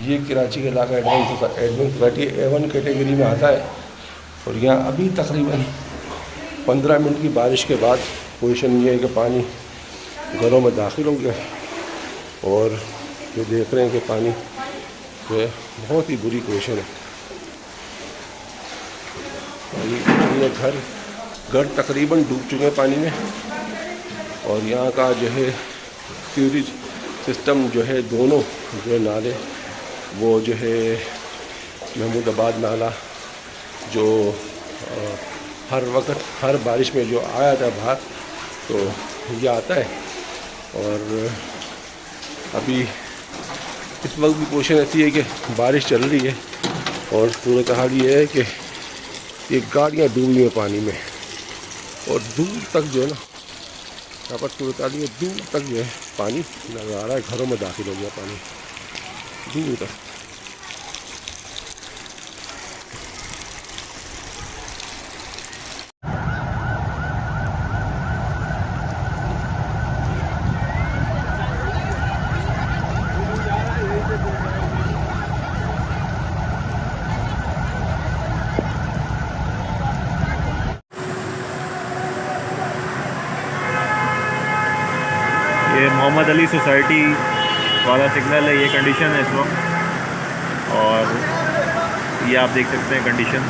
ये कराची का इलाका एडमिन सोसाइटी A1 कैटेगरी में आता है। और यहाँ अभी तकरीबन 15 मिनट की बारिश के बाद पोजीशन ये है कि पानी घरों में दाखिल हो गया। और जो देख रहे हैं कि पानी जो है बहुत ही बुरी पोजीशन है। ये घर तकरीबन डूब चुके हैं पानी में। और यहाँ का जो है सीवरेज सिस्टम जो है दोनों जो है नाले वो जो है महमूदाबाद नाला जो हर वक्त हर बारिश में जो आया था बाहर तो ये आता है। और अभी इस वक्त भी पोजीशन ऐसी है कि बारिश चल रही है और सूरत हाल ये है कि ये गाड़ियाँ डूबी हैं पानी में। और दूर तक जो है ना यहाँ पर सूरत हाल ये दूर तक जो है पानी नज़र आ रहा है। घरों में दाखिल हो गया पानी दूर तक। ये मोहम्मद अली सोसाइटी वाला सिग्नल है, ये कंडीशन है इस वक्त। और ये आप देख सकते हैं कंडीशन।